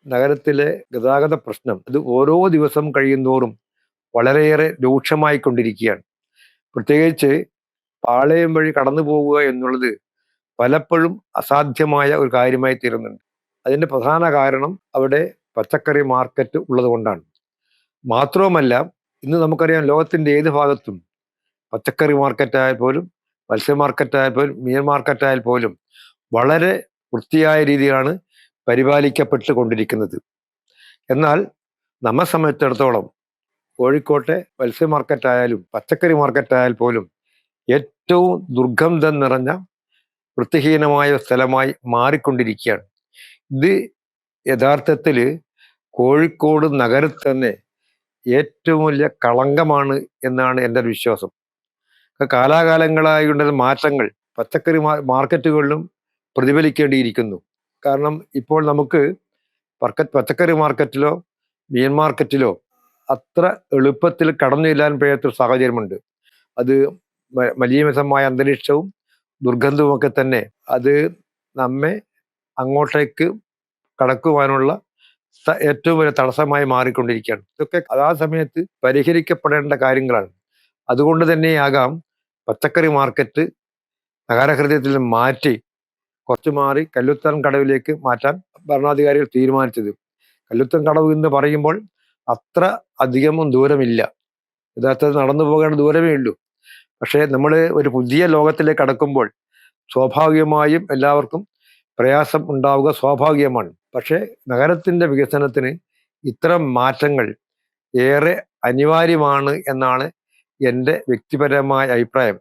നഗരത്തിലെ ഗതാഗത പ്രശ്നം അത് ഓരോ ദിവസം കഴിയുന്തോറും വളരെയേറെ രൂക്ഷമായിക്കൊണ്ടിരിക്കുകയാണ്. പ്രത്യേകിച്ച് പാളയം വഴി കടന്നു പോവുക എന്നുള്ളത് പലപ്പോഴും അസാധ്യമായ ഒരു കാര്യമായി തീരുന്നുണ്ട്. അതിൻ്റെ പ്രധാന കാരണം അവിടെ പച്ചക്കറി മാർക്കറ്റ് ഉള്ളത് കൊണ്ടാണ്. മാത്രവുമല്ല, ഇന്ന് നമുക്കറിയാം ലോകത്തിൻ്റെ ഏത് ഭാഗത്തും പച്ചക്കറി മാർക്കറ്റായാൽ പോലും, മത്സ്യ മാർക്കറ്റായാൽ പോലും, മീൻ മാർക്കറ്റായാൽ പോലും വളരെ വൃത്തിയായ രീതിയിലാണ് പരിപാലിക്കപ്പെട്ട് കൊണ്ടിരിക്കുന്നത്. എന്നാൽ നമ്മെ സംബന്ധിച്ചിടത്തോളം കോഴിക്കോട്ടെ മത്സ്യ മാർക്കറ്റായാലും പച്ചക്കറി മാർക്കറ്റായാൽ പോലും ഏറ്റവും ദുർഗന്ധം നിറഞ്ഞ വൃത്തിഹീനമായ സ്ഥലമായി മാറിക്കൊണ്ടിരിക്കുകയാണ്. ഇത് യഥാർത്ഥത്തിൽ കോഴിക്കോട് നഗരത്തിൽ തന്നെ ഏറ്റവും വലിയ കളങ്കമാണ് എന്നാണ് എൻ്റെ ഒരു വിശ്വാസം. കാലാകാലങ്ങളായി ഉണ്ടായ മാറ്റങ്ങൾ പച്ചക്കറി മാർക്കറ്റുകളിലും പ്രതിഫലിക്കേണ്ടിയിരിക്കുന്നു. കാരണം ഇപ്പോൾ നമുക്ക് പച്ചക്കറി മാർക്കറ്റിലോ മീൻ മാർക്കറ്റിലോ അത്ര എളുപ്പത്തിൽ കടന്നു ചെല്ലാൻ കഴിയാത്തൊരു സാഹചര്യമുണ്ട്. അത് മലീമസമായ അന്തരീക്ഷവും ദുർഗന്ധവുമൊക്കെ തന്നെ അത് നമ്മെ അങ്ങോട്ടേക്ക് കടക്കുവാനുള്ള ഏറ്റവും വലിയ തടസ്സമായി മാറിക്കൊണ്ടിരിക്കുകയാണ്. ഇതൊക്കെ ആ സമയത്ത് പരിഹരിക്കപ്പെടേണ്ട കാര്യങ്ങളാണ്. അതുകൊണ്ട് തന്നെയാകാം പച്ചക്കറി മാർക്കറ്റ് നഗരഹൃദയത്തിൽ മാറ്റി കുറച്ച് മാറി കല്ലുത്താൻ കടവിലേക്ക് മാറ്റാൻ ഭരണാധികാരികൾ തീരുമാനിച്ചത്. കല്ലുത്താൻ കടവ് എന്ന് പറയുമ്പോൾ അത്ര അധികമൊന്നും ദൂരമില്ല, യഥാർത്ഥത്തിൽ നടന്നു പോകേണ്ട ദൂരമേ ഉള്ളൂ. പക്ഷേ നമ്മൾ ഒരു പുതിയ ലോകത്തിലേക്ക് കടക്കുമ്പോൾ സ്വാഭാവികമായും എല്ലാവർക്കും പ്രയാസം ഉണ്ടാവുക സ്വാഭാവികമാണ്. പക്ഷേ നഗരത്തിൻ്റെ വികസനത്തിന് ഇത്തരം മാറ്റങ്ങൾ ഏറെ അനിവാര്യമാണ് എന്നാണ് എൻ്റെ വ്യക്തിപരമായ അഭിപ്രായം.